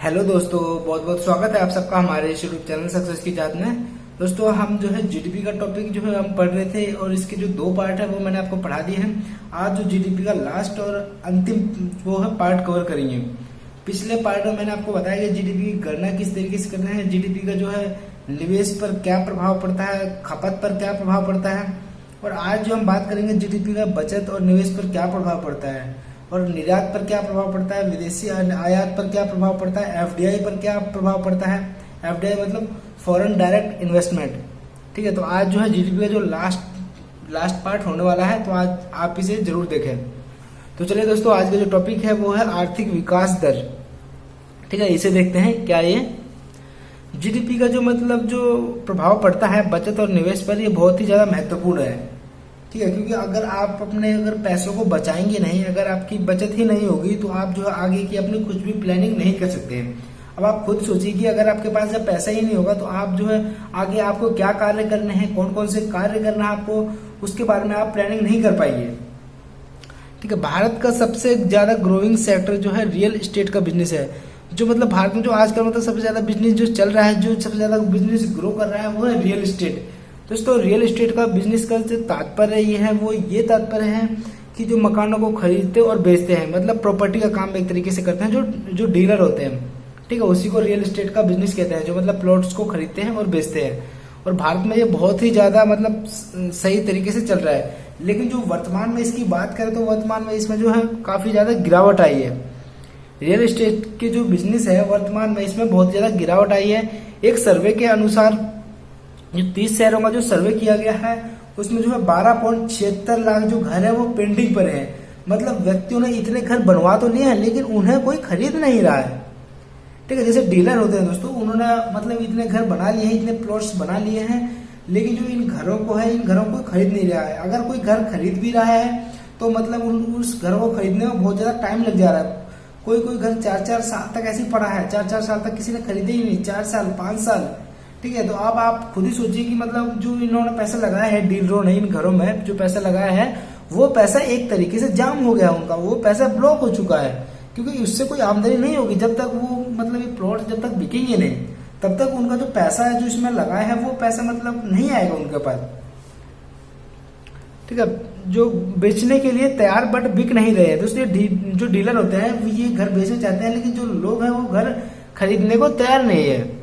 Hello दोस्तों, बहुत बहुत स्वागत है आप सबका हमारे यूट्यूब चैनल सक्सेस की जात में। दोस्तों हम जो है जीडीपी का टॉपिक जो है हम पढ़ रहे थे और इसके जो दो पार्ट है वो मैंने आपको पढ़ा दिए हैं। आज जो जीडीपी का लास्ट और अंतिम वो है पार्ट कवर करेंगे। पिछले पार्ट में मैंने आपको बताया कि जीडीपी की गणना किस तरीके से करना है, जीडीपी का जो है निवेश पर क्या प्रभाव पड़ता है, खपत पर क्या प्रभाव पड़ता है, और आज जो हम बात करेंगे जीडीपी का बचत और निवेश पर क्या प्रभाव पड़ता है, और निर्यात पर क्या प्रभाव पड़ता है, विदेशी आयात पर क्या प्रभाव पड़ता है, एफडीआई पर क्या प्रभाव पड़ता है। एफडीआई मतलब फॉरेन डायरेक्ट इन्वेस्टमेंट। ठीक है, तो आज जो है जीडीपी का जो लास्ट पार्ट होने वाला है, तो आज आप इसे जरूर देखें। तो चलिए दोस्तों, आज का जो टॉपिक है वो है आर्थिक विकास दर। ठीक है, इसे देखते हैं क्या ये जीडीपी का जो मतलब जो प्रभाव पड़ता है बचत और निवेश पर, ये बहुत ही ज्यादा महत्वपूर्ण है। ठीक है, क्योंकि अगर आप अपने पैसों को बचाएंगे नहीं, अगर आपकी बचत ही नहीं होगी तो आप जो है आगे की अपनी कुछ भी प्लानिंग नहीं कर सकते हैं। अब आप खुद सोचिए कि अगर आपके पास जब पैसा ही नहीं होगा तो आप जो है आगे आपको क्या कार्य करने हैं, कौन कौन से कार्य करना है आपको, उसके बारे में आप प्लानिंग नहीं कर पाएंगे। ठीक है, भारत का सबसे ज्यादा ग्रोइंग सेक्टर जो है रियल एस्टेट का बिजनेस है। जो मतलब भारत में जो आजकल मतलब सबसे ज्यादा बिजनेस जो चल रहा है, जो सबसे ज्यादा बिजनेस ग्रो कर रहा है वो है रियल एस्टेट। दोस्तों रियल एस्टेट का बिजनेस का जो तात्पर्य ये है वो ये तात्पर्य है कि जो मकानों को खरीदते और बेचते हैं, मतलब प्रॉपर्टी का काम एक तरीके से करते हैं जो डीलर होते हैं। ठीक है, उसी को रियल एस्टेट का बिजनेस कहते हैं, जो मतलब प्लॉट्स को खरीदते हैं और बेचते हैं। और भारत में ये बहुत ही ज्यादा मतलब सही तरीके से चल रहा है। लेकिन जो वर्तमान में इसकी बात करें तो वर्तमान में इसमें जो है काफी ज्यादा गिरावट आई है। रियल एस्टेट के जो बिजनेस है वर्तमान में इसमें बहुत ज्यादा गिरावट आई है। एक सर्वे के अनुसार जो 30 शहरों का जो सर्वे किया गया है उसमें जो है 12.76 लाख जो घर है वो पेंडिंग पर है। मतलब व्यक्तियों ने इतने घर बनवा तो लिए हैं लेकिन उन्हें कोई खरीद नहीं रहा है। ठीक है, जैसे डीलर होते हैं दोस्तों, उन्होंने मतलब इतने घर बना लिए हैं, इतने प्लॉट्स बना लिए हैं, लेकिन जो इन घरों को है इन घरों को खरीद नहीं रहा है। अगर कोई घर खरीद भी रहा है तो मतलब उस घर को खरीदने में बहुत ज्यादा टाइम लग जा रहा है। कोई कोई घर 4-4 साल तक ऐसे ही पड़ा है, 4-4 साल तक किसी ने खरीदे ही नहीं, 4 साल 5 साल। ठीक है, तो अब आप खुद ही सोचिए कि मतलब जो इन्होंने पैसा लगाया है डीलरों ने इन घरों में जो पैसा लगाया है वो पैसा एक तरीके से जाम हो गया, उनका वो पैसा ब्लॉक हो चुका है, क्योंकि उससे कोई आमदनी नहीं होगी जब तक वो मतलब ये प्लॉट जब तक बिकेंगे नहीं तब तक उनका जो पैसा है जो इसमें लगाया है वो पैसा मतलब नहीं आएगा उनके पास। ठीक है, जो बेचने के लिए तैयार बट बिक नहीं रहे हैं दोस्तों। जो डीलर होते हैं ये घर बेचना चाहते हैं लेकिन जो लोग हैं वो घर खरीदने को तैयार नहीं है।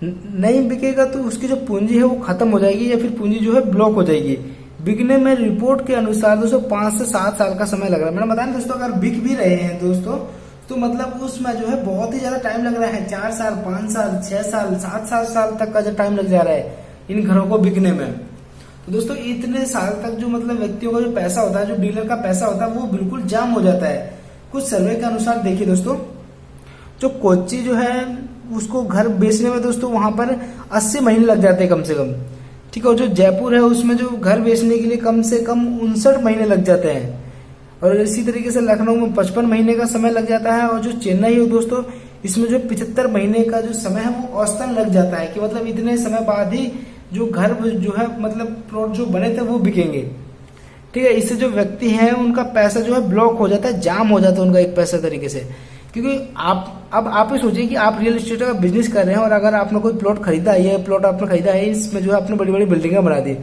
नहीं बिकेगा तो उसकी जो पूंजी है वो खत्म हो जाएगी या फिर पूंजी जो है ब्लॉक हो जाएगी। बिकने में रिपोर्ट के अनुसार दोस्तों 5 से 7 साल का समय लग रहा है। मैंने बताया दोस्तों, अगर बिक भी रहे हैं दोस्तों तो मतलब उसमें जो है बहुत ही ज्यादा टाइम लग रहा है। 4 साल 5 साल 6 साल 7 साल तक का जो टाइम लग जा रहा है इन घरों को बिकने में। तो दोस्तों इतने साल तक जो मतलब व्यक्तियों का जो पैसा होता है, जो डीलर का पैसा होता है वो बिल्कुल जाम हो जाता है। कुछ सर्वे के अनुसार देखिए दोस्तों, जो कोच्चि जो है उसको घर बेचने में दोस्तों वहां पर 80 महीने लग जाते हैं कम से कम। ठीक है, और जो जयपुर है उसमें जो घर बेचने के लिए कम से कम 59 महीने लग जाते हैं। और इसी तरीके से लखनऊ में 55 महीने का समय लग जाता है। और जो चेन्नई है दोस्तों इसमें जो 75 महीने का जो समय है वो औसतन लग जाता है, कि मतलब इतने समय बाद ही जो घर जो है मतलब प्लॉट जो बने थे वो बिकेंगे। ठीक है, इससे जो व्यक्ति है उनका पैसा जो है ब्लॉक हो जाता है, जाम हो जाता है उनका एक पैसा तरीके से। क्योंकि आप ही सोचिए कि आप रियल एस्टेट का बिजनेस कर रहे हैं और अगर आपने कोई प्लॉट खरीदा है, ये प्लॉट आपने खरीदा है, इसमें जो है आपने बड़ी बड़ी बिल्डिंगें बना दी।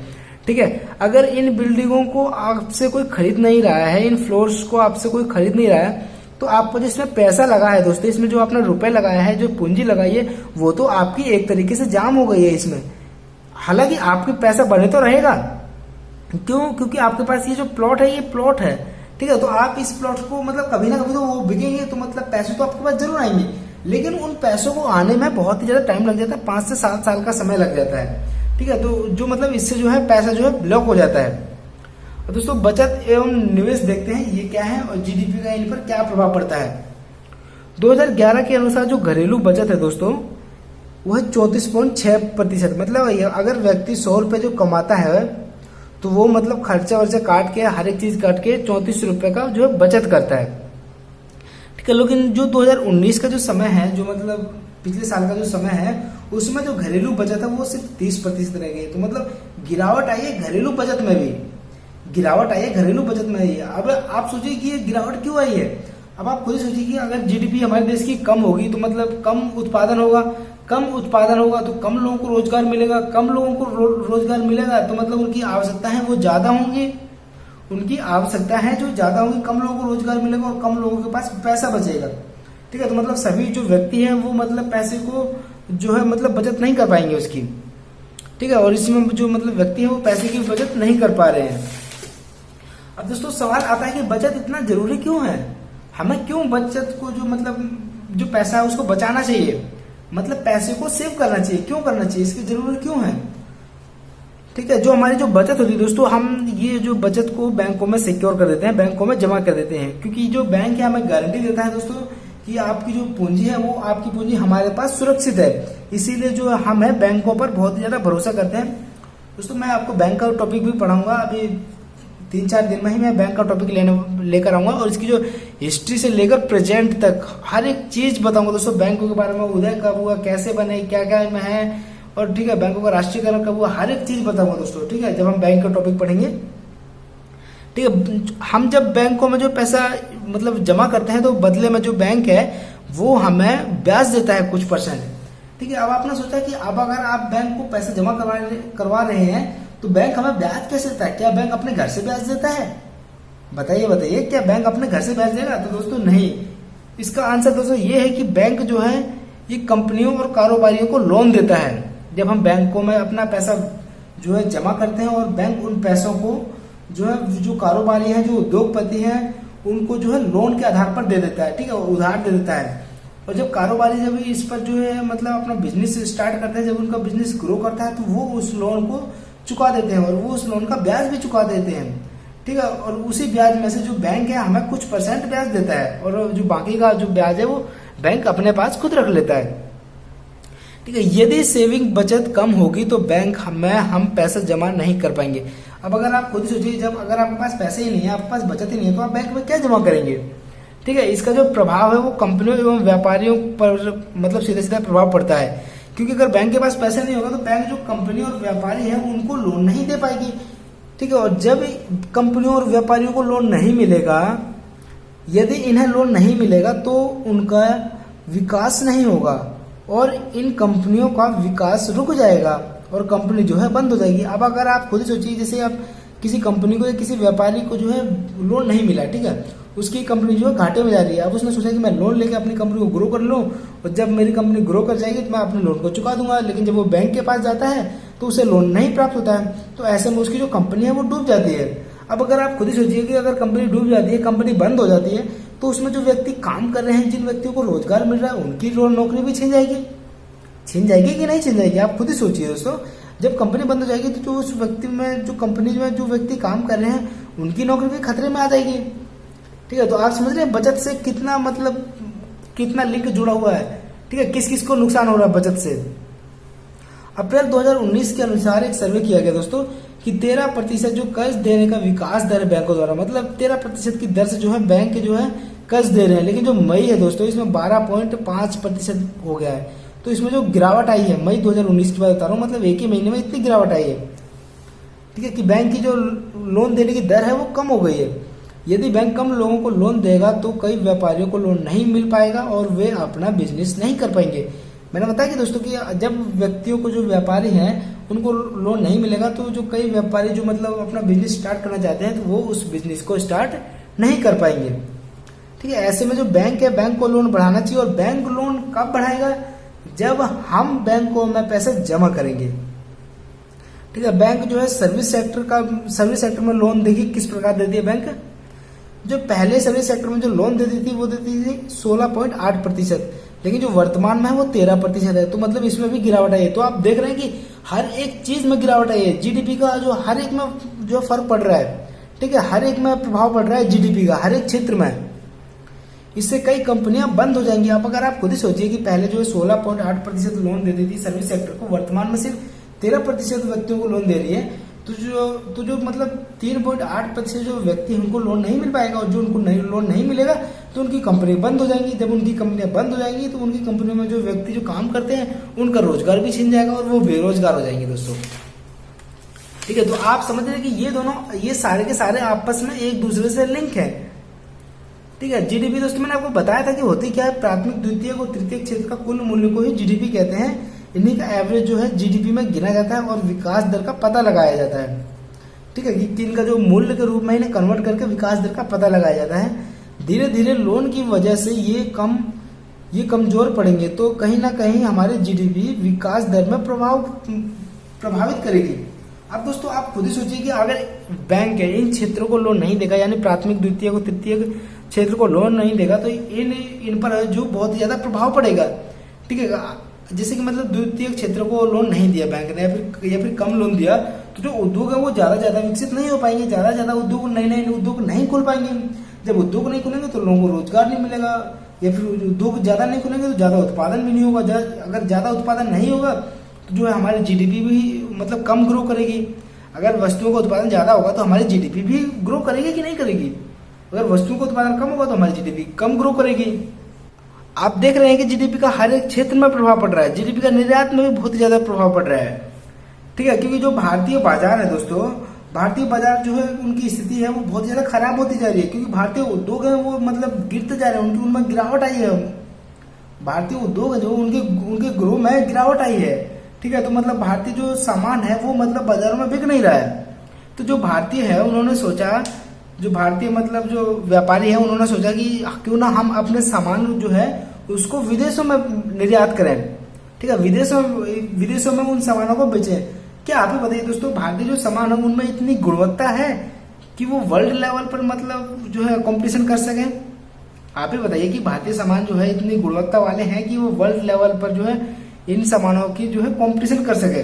ठीक है, अगर इन बिल्डिंगों को आपसे कोई खरीद नहीं रहा है, इन फ्लोर्स को आपसे कोई खरीद नहीं रहा है, तो आपको जिसमें पैसा लगा है दोस्तों, इसमें जो आपने रुपए लगाया है, जो पूंजी लगाई है, वो तो आपकी एक तरीके से जाम हो गई है इसमें। हालांकि आपके पैसा बने तो रहेगा, क्यों? क्योंकि आपके पास ये जो प्लॉट है ये प्लॉट है। ठीक है, तो आप इस प्लॉट को मतलब कभी ना कभी तो वो बिकेंगे, तो मतलब पैसे तो आपके पास जरूर आएंगे, लेकिन उन पैसों को आने में बहुत ही ज्यादा टाइम लग जाता है, 5 से 7 साल का समय लग जाता है। ठीक है, तो जो मतलब इससे जो है पैसा जो है ब्लॉक हो जाता है। और दोस्तों बचत एवं निवेश देखते हैं ये क्या है और जीडीपी का इन पर क्या प्रभाव पड़ता है। 2011 के अनुसार जो घरेलू बचत है दोस्तों वह 34.6%। मतलब अगर व्यक्ति 100 रुपए जो कमाता है तो वो मतलब खर्चा वर्चा काट के हर एक चीज काट के 34 रुपए का जो है बचत करता है। ठीक है, लेकिन जो 2019 का जो समय है, जो मतलब पिछले साल का जो समय है, उसमें जो घरेलू बचत है वो सिर्फ 30% रह गई। तो मतलब गिरावट आई है घरेलू बचत में भी, गिरावट आई है घरेलू बचत में ही। अब आप सोचिए कि ये गिरावट क्यों आई है। अब आप खुद सोचिए कि अगर जीडीपी हमारे देश की कम होगी तो मतलब कम उत्पादन होगा, कम उत्पादन होगा तो कम लोगों को रोजगार मिलेगा, कम लोगों को रोजगार मिलेगा तो मतलब उनकी आवश्यकताएं वो ज्यादा होंगी, उनकी आवश्यकता है जो ज्यादा होगी, कम लोगों को रोजगार मिलेगा और कम लोगों के पास पैसा बचेगा। ठीक है, तो मतलब सभी जो व्यक्ति हैं वो मतलब पैसे को जो है मतलब बचत नहीं कर पाएंगे उसकी। ठीक है, और इसमें जो मतलब व्यक्ति है वो पैसे की बचत नहीं कर पा रहे हैं। अब दोस्तों सवाल आता है कि बचत इतना जरूरी क्यों है, हमें क्यों बचत को जो मतलब जो पैसा है उसको बचाना चाहिए, मतलब पैसे को सेव करना चाहिए, क्यों करना चाहिए, इसकी जरूरत क्यों है। ठीक है, जो हमारी जो बचत होती है दोस्तों, हम ये जो बचत को बैंकों में सिक्योर कर देते हैं, बैंकों में जमा कर देते हैं, क्योंकि जो बैंक है हमें गारंटी देता है दोस्तों कि आपकी जो पूंजी है वो आपकी पूंजी हमारे पास सुरक्षित है। इसीलिए जो हम है बैंकों पर बहुत ज्यादा भरोसा करते हैं। दोस्तों मैं आपको बैंक का टॉपिक भी पढ़ाऊंगा, अभी 3-4 दिन में ही मैं बैंक का टॉपिक लेकर आऊंगा और इसकी जो हिस्ट्री से लेकर प्रेजेंट तक हर एक चीज बताऊंगा दोस्तों, बैंकों के बारे में, उदय कब हुआ, कैसे बने, क्या क्या में है, और ठीक है बैंकों का राष्ट्रीयकरण कब हुआ, हर एक चीज बताऊंगा दोस्तों। ठीक है, जब हम बैंक का टॉपिक पढ़ेंगे। ठीक है, हम जब बैंकों में जो पैसा मतलब जमा करते हैं तो बदले में जो बैंक है वो हमें ब्याज देता है कुछ %। ठीक है, अब आपने सोचा कि अब अगर आप बैंक को पैसा जमा करवा रहे हैं तो बैंक हमें ब्याज कैसे देता है, क्या बैंक अपने घर से ब्याज देता है, बताइए क्या बैंक अपने घर से ब्याज देगा। तो दोस्तों नहीं, इसका आंसर दोस्तों ये है कि बैंक जो है ये कंपनियों और कारोबारियों को लोन देता है। जब हम बैंकों में अपना पैसा जो है जमा करते हैं और बैंक उन पैसों को जो है जो कारोबारी है, जो उद्योगपति हैं, उनको जो है लोन के आधार पर दे देता है। ठीक है, उधार दे देता है। और जब कारोबारी जब इस पर जो है मतलब अपना बिजनेस स्टार्ट करते हैं, जब उनका बिजनेस ग्रो करता है तो वो उस लोन को चुका देते हैं और वो उस लोन का ब्याज भी चुका देते हैं। ठीक है, और उसी ब्याज में से जो बैंक है हमें कुछ % ब्याज देता है और जो बाकी का जो ब्याज है वो बैंक अपने पास खुद रख लेता है। ठीक है, यदि सेविंग बचत कम होगी तो बैंक हम पैसा जमा नहीं कर पाएंगे। अब अगर आप खुद सोचिए, जब अगर आपके पास पैसे ही नहीं है, आपके पास बचत ही नहीं है, तो आप बैंक में क्या जमा करेंगे। ठीक है, इसका जो प्रभाव है वो कंपनियों एवं व्यापारियों पर मतलब सीधा सीधा प्रभाव पड़ता है, क्योंकि अगर बैंक के पास पैसे नहीं होगा तो बैंक जो कंपनी और व्यापारी है उनको लोन नहीं दे पाएगी। ठीक है, और जब कंपनियों और व्यापारियों को लोन नहीं मिलेगा, यदि इन्हें लोन नहीं मिलेगा तो उनका विकास नहीं होगा और इन कंपनियों का विकास रुक जाएगा और कंपनी जो है बंद हो जाएगी। अब अगर आप खुद सोचिए, जैसे आप किसी कंपनी को या किसी व्यापारी को जो है लोन नहीं मिला, ठीक है, उसकी कंपनी जो है घाटे में जा रही है। अब उसने सोचा कि मैं लोन लेके अपनी कंपनी को ग्रो कर लूं और जब मेरी कंपनी ग्रो कर जाएगी तो मैं अपने लोन को चुका दूंगा, लेकिन जब वो बैंक के पास जाता है तो उसे लोन नहीं प्राप्त होता है, तो ऐसे में उसकी जो कंपनी है वो डूब जाती है। अब अगर आप खुद ही सोचिए कि अगर कंपनी डूब जाती है, कंपनी बंद हो जाती है, तो उसमें जो व्यक्ति काम कर रहे हैं, जिन व्यक्तियों को रोजगार मिल रहा है, उनकी नौकरी भी छीन जाएगी कि नहीं छीन जाएगी। आप खुद ही सोचिए दोस्तों, जब कंपनी बंद हो जाएगी तो जो उस व्यक्ति में जो कंपनी में जो व्यक्ति काम कर रहे हैं उनकी नौकरी भी खतरे में आ जाएगी। ठीक है, तो आप समझ रहे हैं बचत से कितना मतलब कितना लिंक जुड़ा हुआ है। ठीक है, किस किस को नुकसान हो रहा है बचत से। अप्रैल 2019 के अनुसार एक सर्वे किया गया दोस्तों कि 13% जो कर्ज देने का विकास दर है बैंकों द्वारा, मतलब 13% की दर से जो है बैंक जो है कर्ज दे रहे हैं, लेकिन जो मई है दोस्तों इसमें 12.5% हो गया है। तो इसमें जो गिरावट आई है मई 2019 की बात बता रहा हूँ, मतलब एक ही महीने में इतनी गिरावट आई है। ठीक है, कि बैंक की जो लोन देने की दर है वो कम हो गई है। यदि बैंक कम लोगों को लोन देगा तो कई व्यापारियों को लोन नहीं मिल पाएगा और वे अपना बिजनेस नहीं कर पाएंगे। मैंने बताया कि दोस्तों कि जब व्यक्तियों को जो व्यापारी हैं उनको लोन नहीं मिलेगा तो जो कई व्यापारी जो मतलब अपना बिजनेस स्टार्ट करना चाहते हैं तो वो उस बिजनेस को स्टार्ट नहीं कर पाएंगे। ठीक है, ऐसे में जो बैंक है बैंक को लोन बढ़ाना चाहिए। और बैंक लोन कब बढ़ाएगा, जब हम बैंकों में पैसे जमा करेंगे। ठीक है, बैंक जो है सर्विस सेक्टर में लोन देखिए किस प्रकार देती है बैंक। जो पहले सर्विस सेक्टर में जो लोन देती थी वो देती थी 16.8%, लेकिन जो वर्तमान में है वो 13% है। तो मतलब इसमें भी गिरावट आई है। तो आप देख रहे हैं कि हर एक चीज में गिरावट आई है। जीडीपी का जो हर एक में जो फर्क पड़ रहा है। ठीक है, हर एक में प्रभाव पड़ रहा है जीडीपी का, हर एक क्षेत्र में। इससे कई कंपनियां बंद हो जाएंगी। अब अगर आप खुद ही सोचिए कि पहले जो है 16.8% लोन देती थी सर्विस सेक्टर को, वर्तमान में सिर्फ 13% व्यक्तियों को लोन दे रही है। तो जो मतलब 3.8% जो व्यक्ति उनको लोन नहीं मिल पाएगा और जो उनको लोन नहीं मिलेगा तो उनकी कंपनी बंद हो जाएंगी। जब उनकी कंपनियां बंद हो जाएंगी तो उनकी कंपनियों में जो व्यक्ति जो काम करते हैं उनका रोजगार भी छीन जाएगा और वो बेरोजगार हो जाएंगे दोस्तों। ठीक है, तो आप समझ रहे हैं कि ये सारे के सारे आपस में एक दूसरे से लिंक है। ठीक है। जीडीपी दोस्तों मैंने आपको बताया था कि होती क्या है, प्राथमिक द्वितीयक और तृतीयक क्षेत्र का कुल मूल्य को ही जीडीपी कहते हैं। इन्हीं का एवरेज जो है जीडीपी में गिना जाता है और विकास दर का पता लगाया जाता है। ठीक है, कि इनका जो मूल्य के रूप में इन्हें कन्वर्ट करके विकास दर का पता लगाया जाता है। धीरे धीरे लोन की वजह से ये कमजोर पड़ेंगे तो कहीं ना कहीं हमारे जीडीपी विकास दर में प्रभावित करेगी। अब दोस्तों आप खुद ही सोचिए कि अगर बैंक है इन क्षेत्रों को लोन नहीं देगा, यानी प्राथमिक द्वितीय और तृतीय क्षेत्र को लोन नहीं देगा, तो इन पर जो बहुत ही ज्यादा प्रभाव पड़ेगा। ठीक है, जैसे कि मतलब द्वितीय क्षेत्र को लोन नहीं दिया बैंक ने या फिर कम लोन दिया, तो जो उद्योग है वो ज्यादा विकसित नहीं हो पाएंगे, ज्यादा उद्योग नए उद्योग नहीं खोल पाएंगे। जब उद्योग नहीं खुलेंगे तो लोगों को रोजगार नहीं मिलेगा, या फिर उद्योग ज्यादा नहीं खुलेंगे तो ज्यादा उत्पादन भी नहीं होगा। अगर ज्यादा उत्पादन नहीं होगा तो जो है हमारी जीडीपी भी मतलब कम ग्रो करेगी। अगर वस्तुओं का उत्पादन ज्यादा होगा तो हमारी जीडीपी भी ग्रो करेगी कि नहीं करेगी? अगर वस्तुओं का उत्पादन कम होगा तो हमारी जीडीपी कम ग्रो करेगी। आप देख रहे हैं कि जीडीपी का हर एक क्षेत्र में प्रभाव पड़ रहा है, जीडीपी का निर्यात में भी बहुत ज्यादा प्रभाव पड़ रहा है। ठीक है, क्योंकि जो भारतीय बाजार है दोस्तों, भारतीय बाजार जो है उनकी स्थिति है वो बहुत ज्यादा खराब होती जा रही है, क्योंकि भारतीय उद्योग है वो मतलब गिरते जा रहे हैं, उनमें गिरावट आई है। भारतीय उद्योग है जो उनके ग्रो में गिरावट आई है। ठीक है, तो मतलब भारतीय जो सामान है वो मतलब बाजारों में बिक नहीं रहा है। तो जो भारतीय है उन्होंने सोचा, जो भारतीय मतलब जो व्यापारी है उन्होंने सोचा कि क्यों ना हम अपने सामान जो है उसको विदेशों में निर्यात करें। ठीक है, विदेशों में उन सामानों को बेचें। क्या आप ही बताइए दोस्तों, भारतीय जो सामान है उनमें इतनी गुणवत्ता है कि वो वर्ल्ड लेवल पर मतलब जो है कंपटीशन कर सके? आप ही बताइए कि भारतीय सामान जो है इतनी गुणवत्ता वाले हैं कि वो वर्ल्ड लेवल पर जो है इन सामानों की जो है कंपटीशन कर सके।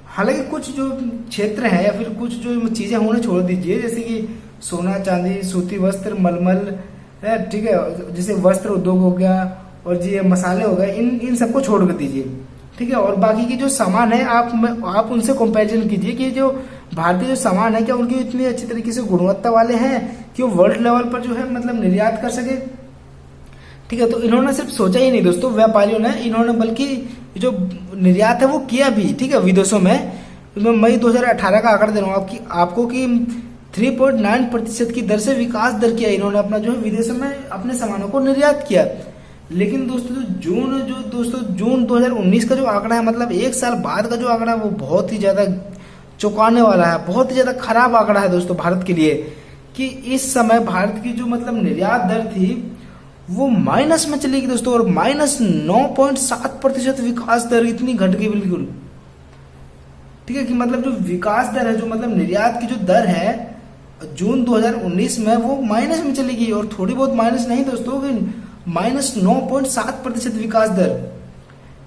हालांकि कुछ जो क्षेत्र है या फिर कुछ जो चीजें उन्हें छोड़ दीजिए, जैसे कि सोना चांदी, सूती वस्त्र, मलमल, ठीक है, जैसे वस्त्र उद्योग हो गया और ये मसाले हो गए, इन सबको छोड़ कर दीजिए। ठीक है, और बाकी की जो सामान है आप उनसे कंपैरिजन कीजिए कि जो भारतीय जो सामान है क्या उनकी इतनी अच्छी तरीके से गुणवत्ता वाले हैं कि वो वर्ल्ड लेवल पर जो है मतलब निर्यात कर सके। ठीक है, तो इन्होंने सिर्फ सोचा ही नहीं दोस्तों व्यापारियों ने, इन्होंने बल्कि जो निर्यात है वो किया भी। ठीक है, विदेशों में मैं मई 2018 का आंकड़ा दे रहा हूँ आपको कि 3.9% की दर से विकास दर किया इन्होंने अपना जो है विदेशों में अपने सामानों को निर्यात किया। लेकिन दोस्तों जून 2019 का जो आंकड़ा है, मतलब एक साल बाद का जो आंकड़ा है वो बहुत ही ज्यादा चौंकाने वाला है, बहुत ही ज्यादा खराब आंकड़ा है दोस्तों भारत के लिए। कि इस समय भारत की जो मतलब निर्यात दर थी वो माइनस में चली गई दोस्तों, और -9.7% विकास दर इतनी घट गई बिल्कुल। ठीक है, कि मतलब जो विकास दर है, जो मतलब निर्यात की जो दर है जून 2019 में वो माइनस में चली गई, और थोड़ी बहुत माइनस नहीं दोस्तों, -9.7% विकास दर।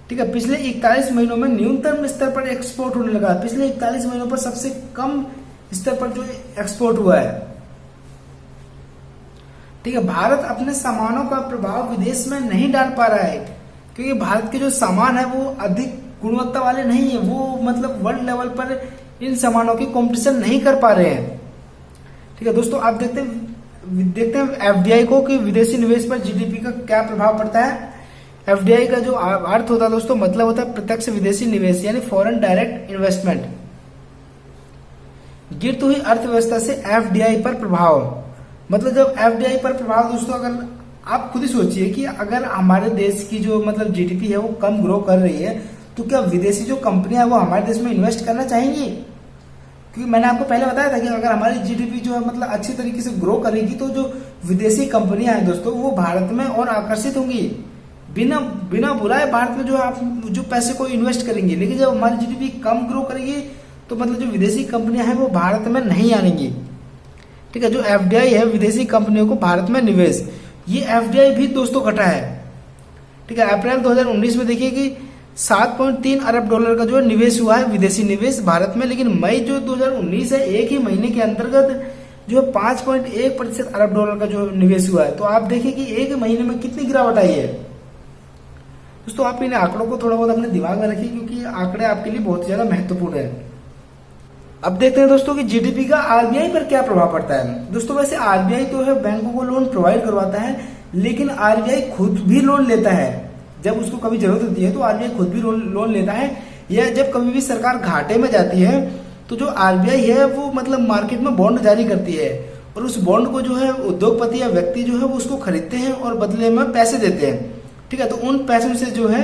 ठीक है, पिछले 41 महीनों में न्यूनतम स्तर पर एक्सपोर्ट होने लगा। पिछले 41 महीनों पर सबसे कम स्तर पर जो एक्सपोर्ट हुआ है। ठीक है, भारत अपने सामानों का प्रभाव विदेश में नहीं डाल पा रहा है, क्योंकि भारत के जो सामान है वो अधिक गुणवत्ता वाले नहीं है, वो मतलब वर्ल्ड लेवल पर इन सामानों की कंपटीशन नहीं कर पा रहे हैं। ठीक है दोस्तों, आप देखते हैं एफडीआई को कि विदेशी निवेश पर जीडीपी का क्या प्रभाव पड़ता है। एफडीआई का जो अर्थ होता है दोस्तों, मतलब होता है प्रत्यक्ष विदेशी निवेश, यानी फॉरेन डायरेक्ट इन्वेस्टमेंट। गिरती हुई अर्थव्यवस्था से एफडीआई पर प्रभाव, मतलब जब एफडीआई पर प्रभाव दोस्तों, अगर आप खुद ही सोचिए कि अगर हमारे देश की जो मतलब जीडीपी है वो कम ग्रो कर रही है, तो क्या विदेशी जो कंपनियां है वो हमारे देश में इन्वेस्ट करना चाहेंगी? क्योंकि मैंने आपको पहले बताया था कि अगर हमारी जीडीपी जो है मतलब अच्छी तरीके से ग्रो करेगी तो जो विदेशी कंपनियां हैं दोस्तों वो भारत में और आकर्षित होंगी। बिना बुलाए भारत में जो आप जो पैसे को इन्वेस्ट करेंगे। लेकिन जब हमारी जीडीपी कम ग्रो करेगी तो मतलब जो विदेशी कंपनियां हैं वो भारत में नहीं आएंगी। ठीक है, जो एफडीआई है विदेशी कंपनियों को भारत में निवेश, ये एफडीआई भी दोस्तों घटा है। ठीक है, अप्रैल 2019 में देखिए कि 7.3 अरब डॉलर का जो है निवेश हुआ है, विदेशी निवेश भारत में। लेकिन मई जो 2019 है, एक ही महीने के अंतर्गत जो 5.1% अरब डॉलर का जो निवेश हुआ है। तो आप देखिए कि एक महीने में कितनी गिरावट आई है दोस्तों। आप इन आंकड़ों को थोड़ा बहुत अपने दिमाग में रखिए, क्योंकि आंकड़े आपके लिए बहुत ज्यादा महत्वपूर्ण है। अब देखते हैं दोस्तों कि जीडीपी का आरबीआई पर क्या प्रभाव पड़ता है। दोस्तों वैसे आरबीआई तो है बैंकों को लोन प्रोवाइड करवाता है, लेकिन आरबीआई खुद भी लोन लेता है। जब उसको कभी जरूरत होती है तो आरबीआई खुद भी लोन लेता है, या जब कभी भी सरकार घाटे में जाती है तो जो आरबीआई है वो मतलब मार्केट में बॉन्ड जारी करती है, और उस बॉन्ड को जो है उद्योगपति या व्यक्ति जो है वो उसको खरीदते हैं और बदले में पैसे देते हैं। ठीक है, तो उन पैसों से जो है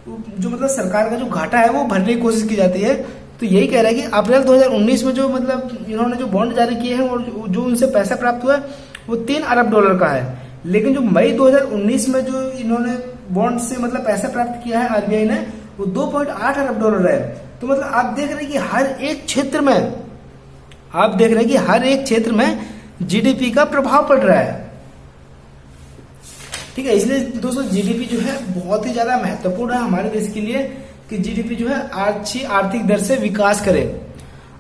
जो मतलब सरकार का जो घाटा है वो भरने की कोशिश की जाती है। तो यही कह रहा है कि अप्रैल 2019 में जो मतलब इन्होंने जो बॉन्ड जारी किए हैं और जो उनसे पैसा प्राप्त हुआ है वो $3 अरब का है। लेकिन जो मई 2019 में जो इन्होंने बॉन्ड से मतलब पैसा प्राप्त किया है आरबीआई ने, वो $2.8 अरब है। तो मतलब आप देख रहे हैं कि हर एक क्षेत्र में जीडीपी का प्रभाव पड़ रहा है। ठीक है, इसलिए दोस्तों जीडीपी जो है बहुत ही ज्यादा महत्वपूर्ण है हमारे देश के लिए कि जीडीपी जो है अच्छी आर्थिक दर से विकास करे।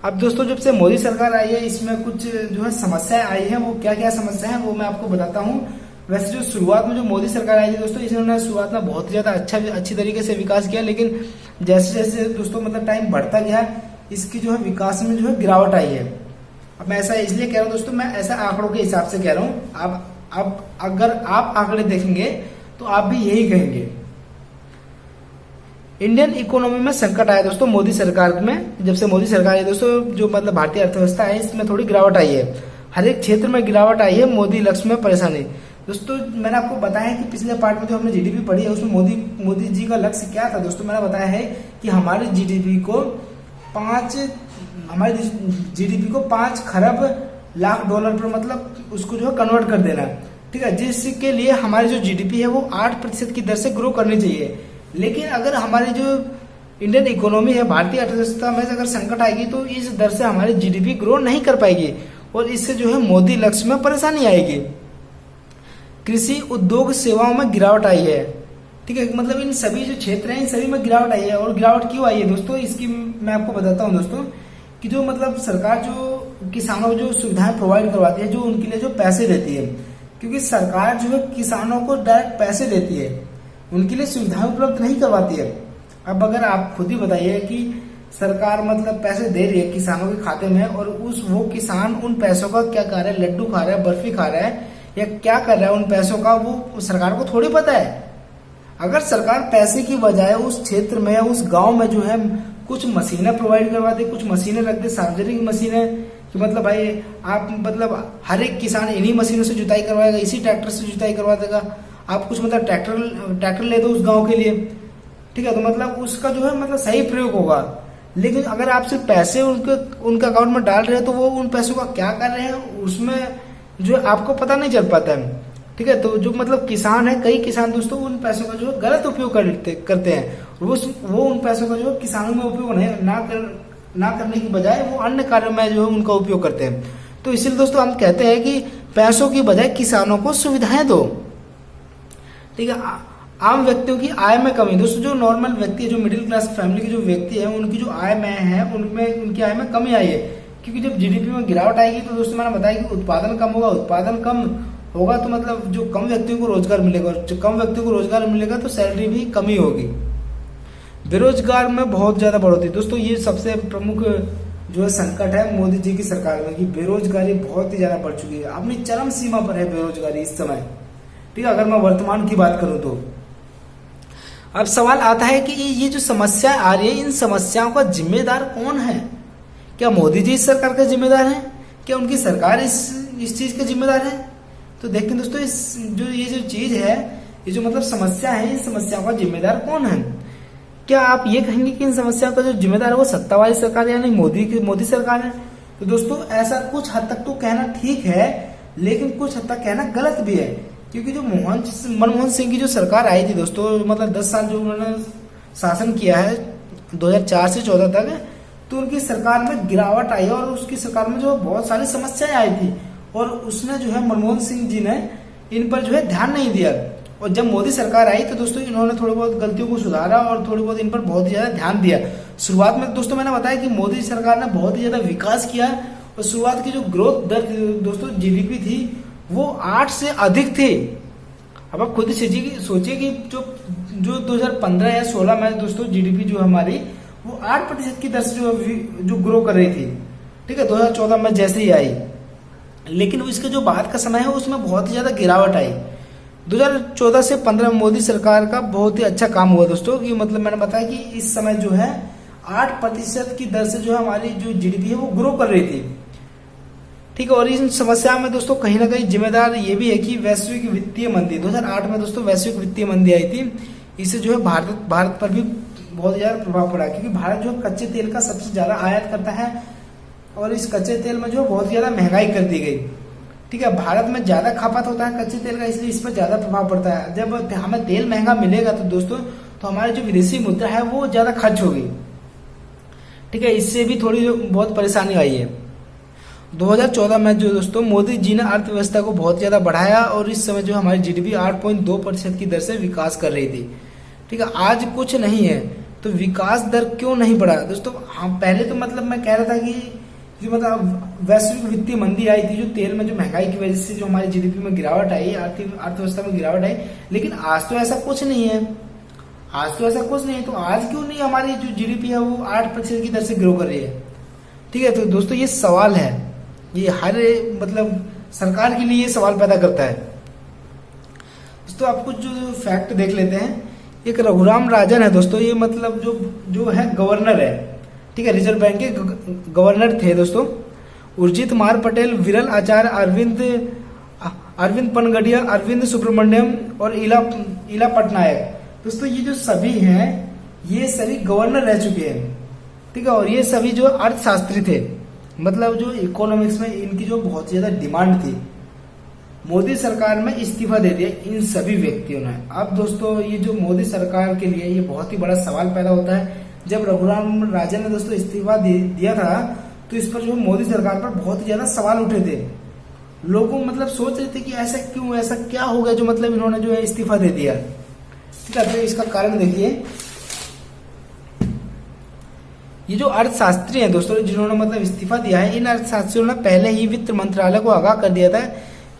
अब दोस्तों जब से मोदी सरकार आई है इसमें कुछ जो है समस्याएं आई हैं, वो क्या क्या समस्या है वो मैं आपको बताता हूँ। वैसे जो शुरुआत में जो मोदी सरकार आई थी दोस्तों, इन्होंने शुरुआत में बहुत ज्यादा अच्छी तरीके से विकास किया, लेकिन जैसे जैसे दोस्तों मतलब टाइम बढ़ता गया इसकी जो है विकास में जो है गिरावट आई है। अब मैं ऐसा इसलिए कह रहा हूँ दोस्तों, मैं ऐसा आंकड़ों के हिसाब से कह रहा हूँ। अब अगर आप आंकड़े देखेंगे तो आप भी यही कहेंगे। इंडियन इकोनॉमी में संकट आया दोस्तों मोदी सरकार में। जब से मोदी सरकार आई दोस्तों, जो मतलब भारतीय अर्थव्यवस्था है इसमें थोड़ी गिरावट आई है, हर एक क्षेत्र में गिरावट आई है। मोदी लक्ष्य में परेशानी दोस्तों, मैंने आपको बताया है कि पिछले पार्ट में जो हमने जीडीपी पढ़ी है उसमें मोदी जी का लक्ष्य क्या था दोस्तों। मैंने बताया है कि हमारे जीडीपी को 5 खरब लाख डॉलर पर मतलब उसको जो है कन्वर्ट कर देना। ठीक है, जिसके लिए हमारी जो जीडीपी है वो 8% की दर से ग्रो करनी चाहिए। लेकिन अगर हमारी जो इंडियन इकोनॉमी है, भारतीय अर्थव्यवस्था में अगर संकट आएगी तो इस दर से हमारी जीडीपी ग्रो नहीं कर पाएगी और इससे जो है मोदी लक्ष्य में परेशानी आएगी। कृषि, उद्योग, सेवाओं में गिरावट आई है। ठीक है, मतलब इन सभी जो क्षेत्र हैं इन सभी में गिरावट आई है। और गिरावट क्यों आई है दोस्तों, इसकी मैं आपको बताता हूँ दोस्तों कि जो मतलब सरकार जो किसानों को जो सुविधाएं प्रोवाइड करवाती है, जो उनके लिए जो पैसे देती है, क्योंकि सरकार जो है किसानों को डायरेक्ट पैसे देती है, उनके लिए सुविधाएं उपलब्ध नहीं करवाती है। अब अगर आप खुद ही बताइए कि सरकार मतलब पैसे दे रही है किसानों के खाते में और वो किसान उन पैसों का क्या कर रहा है, लड्डू खा रहा है, बर्फी खा रहा है या क्या कर रहा है उन पैसों का, वो सरकार को थोड़ी पता है। अगर सरकार पैसे की बजाय उस क्षेत्र में उस गांव में जो है कुछ मशीनें प्रोवाइड करवा दे, कुछ मशीनें रख दे, सार्वजनिक मशीनें, कि मतलब भाई आप मतलब हर एक किसान इन्हीं मशीनों से जुताई करवाएगा, इसी ट्रैक्टर से जुताई करवा देगा, आप कुछ मतलब ट्रैक्टर ले दो उस गांव के लिए। ठीक है, तो मतलब उसका जो है मतलब सही प्रयोग होगा। लेकिन अगर आप सिर्फ पैसे उनके अकाउंट में डाल रहे हैं तो वो उन पैसों का क्या कर रहे हैं उसमें जो आपको पता नहीं चल पाता है। ठीक है, तो जो मतलब किसान है, कई किसान दोस्तों उन पैसों का जो गलत उपयोग करते हैं। वो उन पैसों का जो किसानों में उपयोग ना करने की बजाय वो अन्य कार्यों में जो है उनका उपयोग करते हैं। तो इसीलिए दोस्तों हम कहते हैं कि पैसों की बजाय किसानों को सुविधाएं दो। ठीक है, आम व्यक्तियों की आय में कमी दोस्तों, जो नॉर्मल व्यक्ति है, जो मिडिल क्लास फैमिली के जो व्यक्ति है, उनकी जो आय में है उनकी आय में कमी आई है। क्योंकि जब जीडीपी में गिरावट आएगी तो दोस्तों मैंने बताया कि उत्पादन कम होगा, उत्पादन कम होगा तो मतलब जो कम व्यक्तियों को रोजगार मिलेगा, जो कम व्यक्तियों को रोजगार मिलेगा तो सैलरी भी कमी होगी। बेरोजगार में बहुत ज्यादा बढ़ोतरी दोस्तों, ये सबसे प्रमुख जो है संकट है मोदी जी की सरकार में कि बेरोजगारी बहुत ही ज्यादा बढ़ चुकी है, अपनी चरम सीमा पर है बेरोजगारी इस समय। ठीक है, अगर मैं वर्तमान की बात करूं तो अब सवाल आता है कि ये जो समस्या आ रही है, इन समस्याओं का जिम्मेदार कौन है? क्या मोदी जी इस सरकार का जिम्मेदार है? क्या उनकी सरकार इस चीज का जिम्मेदार है? तो देखते हैं दोस्तों, ये जो चीज है, ये जो मतलब समस्या है, इन समस्याओं का जिम्मेदार कौन है? क्या आप ये कहेंगे कि इन समस्याओं का जो जिम्मेदार है वो सत्ता वाली सरकार यानी मोदी सरकार है? तो दोस्तों ऐसा कुछ हद तक तो कहना ठीक है, लेकिन कुछ हद तक कहना गलत भी है। क्योंकि जो मनमोहन सिंह की जो सरकार आई थी दोस्तों, मतलब 10 साल जो उन्होंने शासन किया है 2004 से 14 तक, तो उनकी सरकार में गिरावट आई और उसकी सरकार में जो बहुत सारी समस्याएं आई थी और उसने जो है मनमोहन सिंह जी ने इन पर जो है ध्यान नहीं दिया। और जब मोदी सरकार आई तो दोस्तों इन्होंने थोड़ी बहुत गलतियों को सुधारा और थोड़ी बहुत इन पर बहुत ही ज्यादा ध्यान दिया। शुरुआत में दोस्तों मैंने बताया कि मोदी सरकार ने बहुत ही ज्यादा विकास किया और शुरुआत की जो ग्रोथ दर दोस्तों जीडीपी थी वो 8 से अधिक थी। अब आप खुद सोचिए कि जो 2015 या 16 में दोस्तों जीडीपी जो हमारी वो 8% की दर से जो ग्रो कर रही थी। ठीक है, 2014 में जैसे ही आई, लेकिन इसके जो बाद का समय है उसमें बहुत ही ज्यादा गिरावट आई। 2014 से 15 में मोदी सरकार का बहुत ही अच्छा काम हुआ दोस्तों, कि मतलब मैंने बताया कि इस समय जो है 8% की दर से जो हमारी जो जीडीपी है वो ग्रो कर रही थी। ठीक है। और इन समस्या में दोस्तों कहीं ना कहीं जिम्मेदार ये भी है कि वैश्विक वित्तीय मंदी 2008 में दोस्तों वैश्विक वित्तीय मंदी आई थी। इससे जो है भारत पर भी बहुत ज्यादा प्रभाव पड़ा, क्योंकि भारत जो कच्चे तेल का सबसे ज्यादा आयात करता है और इस कच्चे तेल में जो बहुत ज्यादा महंगाई कर दी गई। ठीक है, भारत में ज्यादा खपत होता है कच्चे तेल का, इसलिए इस पर ज्यादा प्रभाव पड़ता है। जब हमें तेल महंगा मिलेगा तो दोस्तों तो हमारी जो विदेशी मुद्रा है वो ज्यादा खर्च होगी। ठीक है, इससे भी थोड़ी बहुत परेशानी आई है। 2014 में जो दोस्तों मोदी जी ने अर्थव्यवस्था को बहुत ज्यादा बढ़ाया और इस समय जो हमारी जीडीपी 8.2% की दर से विकास कर रही थी। ठीक है, आज कुछ नहीं है तो विकास दर क्यों नहीं बढ़ा दोस्तों? हम पहले तो मतलब मैं कह रहा था कि जो मतलब वैश्विक वित्तीय मंदी आई थी, जो तेल में जो महंगाई की वजह से जो हमारी जीडीपी में गिरावट आई, अर्थव्यवस्था में गिरावट आई, लेकिन आज तो ऐसा कुछ नहीं है। तो आज क्यों नहीं हमारी जो जीडीपी है वो 8% की दर से ग्रो कर रही है? ठीक है, तो दोस्तों ये सवाल है, ये हर मतलब सरकार के लिए ये सवाल पैदा करता है। दोस्तों आप कुछ जो फैक्ट देख लेते हैं। एक रघुराम राजन है दोस्तों, ये मतलब जो है गवर्नर है। ठीक है, रिजर्व बैंक के गवर्नर थे दोस्तों। उर्जित मार पटेल, विरल आचार्य, अरविंद पनगडिया, अरविंद सुब्रमण्यम और इला पटनायक। दोस्तों ये जो सभी हैं ये सभी गवर्नर रह चुके हैं। ठीक है, और ये सभी जो अर्थशास्त्री थे, मतलब जो इकोनॉमिक्स में इनकी जो बहुत ज्यादा डिमांड थी। मोदी सरकार में इस्तीफा दे दिया इन सभी व्यक्तियों ने। अब दोस्तों ये जो मोदी सरकार के लिए ये बहुत ही बड़ा सवाल पैदा होता है। जब रघुराम राजन ने दोस्तों इस्तीफा दिया था तो इस पर जो मोदी सरकार पर बहुत ही ज्यादा सवाल उठे थे। लोगों मतलब सोच रहे थे कि ऐसा क्यों, ऐसा क्या हो गया जो मतलब इन्होंने जो है इस्तीफा दे दिया। ठीक है, तो इसका कारण देखिए, ये जो अर्थशास्त्री हैं दोस्तों जिन्होंने मतलब इस्तीफा दिया है, इन अर्थशास्त्रियों ने पहले ही वित्त मंत्रालय को आगाह कर दिया था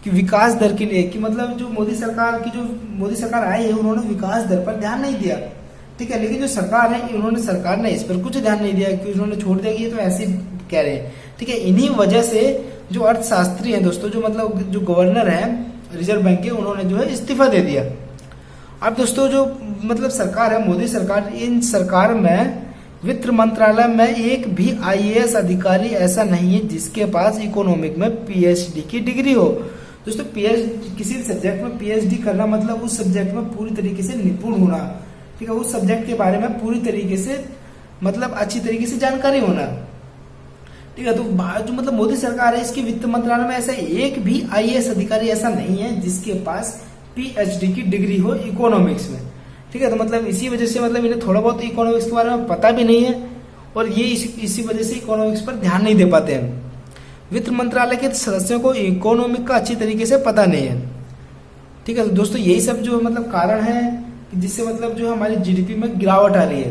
कि विकास दर के लिए, कि मतलब जो मोदी सरकार आई है उन्होंने विकास दर पर ध्यान नहीं दिया। ठीक है, लेकिन जो सरकार है सरकार ने इस पर कुछ ध्यान नहीं दिया, कि उन्होंने छोड़ दिया कि ये तो ऐसे ही कह रहे हैं। ठीक है, इन्हीं वजह से जो अर्थशास्त्री हैं दोस्तों, जो मतलब जो गवर्नर है रिजर्व बैंक के, उन्होंने जो है इस्तीफा दे दिया। अब दोस्तों जो मतलब सरकार है मोदी सरकार, इन सरकार में वित्त मंत्रालय में एक भी आईएएस अधिकारी ऐसा नहीं है जिसके पास इकोनॉमिक में पीएचडी की डिग्री हो। दोस्तों किसी सब्जेक्ट में पीएचडी करना मतलब उस सब्जेक्ट में पूरी तरीके से निपुण होना। ठीक है, उस सब्जेक्ट के बारे में पूरी तरीके से मतलब अच्छी तरीके से जानकारी होना। ठीक है, तो जो मतलब मोदी सरकार है इसके वित्त मंत्रालय में ऐसा एक भी आईएएस अधिकारी ऐसा नहीं है जिसके पास पीएचडी की डिग्री हो इकोनॉमिक्स में। ठीक है, तो मतलब इसी वजह से मतलब इन्हें थोड़ा बहुत इकोनॉमिक्स के बारे में पता भी नहीं है और ये इसी वजह से इकोनॉमिक्स पर ध्यान नहीं दे पाते हैं। वित्त मंत्रालय के सदस्यों को इकोनॉमिक का अच्छी तरीके से पता नहीं है। ठीक है, तो दोस्तों यही सब जो मतलब कारण है जिससे मतलब जो हमारी जीडीपी में गिरावट आ रही है।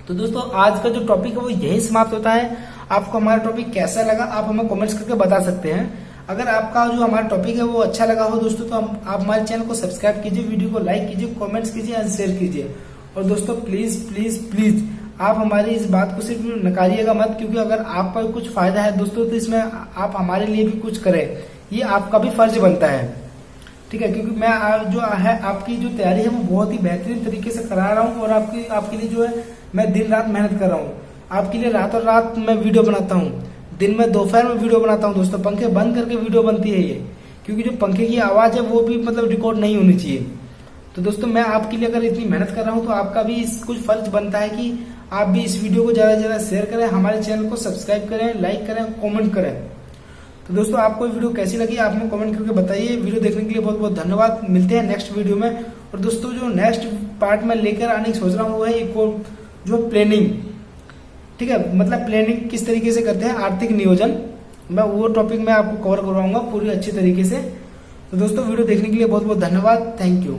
तो दोस्तों आज का जो टॉपिक है वो यही समाप्त होता है। आपको हमारा टॉपिक कैसा लगा आप हमें कमेंट्स करके बता सकते हैं। अगर आपका जो हमारा टॉपिक है वो अच्छा लगा हो दोस्तों तो आप हमारे चैनल को सब्सक्राइब कीजिए, वीडियो को लाइक कीजिए, कमेंट्स कीजिए और शेयर कीजिए। और दोस्तों प्लीज प्लीज प्लीज आप हमारी इस बात को सिर्फ नकारिएगा मत, क्योंकि अगर आपका कुछ फायदा है दोस्तों तो इसमें आप हमारे लिए भी कुछ करें, ये आपका भी फर्ज बनता है। ठीक है, क्योंकि मैं जो है आपकी जो तैयारी है वो बहुत ही बेहतरीन तरीके से करा रहा हूँ और आपके लिए जो है मैं दिन रात मेहनत कर रहा हूँ। आपके लिए रातों रात मैं वीडियो बनाता हूँ, दिन में दोपहर में वीडियो बनाता हूँ दोस्तों। पंखे बंद करके वीडियो बनती है ये, क्योंकि जो पंखे की आवाज है वो भी मतलब रिकॉर्ड नहीं होनी चाहिए। तो दोस्तों मैं आपके लिए अगर इतनी मेहनत कर रहा हूँ तो आपका भी कुछ फर्ज बनता है कि आप भी इस वीडियो को ज्यादा से ज्यादा शेयर करें, हमारे चैनल को सब्सक्राइब करें, लाइक करें, कमेंट करें। तो दोस्तों आपको वीडियो कैसी लगी आप हमें कमेंट करके बताइए। वीडियो देखने के लिए बहुत बहुत धन्यवाद। मिलते हैं नेक्स्ट वीडियो में। और दोस्तों जो नेक्स्ट पार्ट में लेकर आने की सोच रहा हूँ वो है जो प्लानिंग। ठीक है, मतलब प्लानिंग किस तरीके से करते हैं, आर्थिक नियोजन, मैं वो टॉपिक में आपको कवर करवाऊंगा पूरी अच्छी तरीके से। तो दोस्तों वीडियो देखने के लिए बहुत बहुत धन्यवाद। Thank you.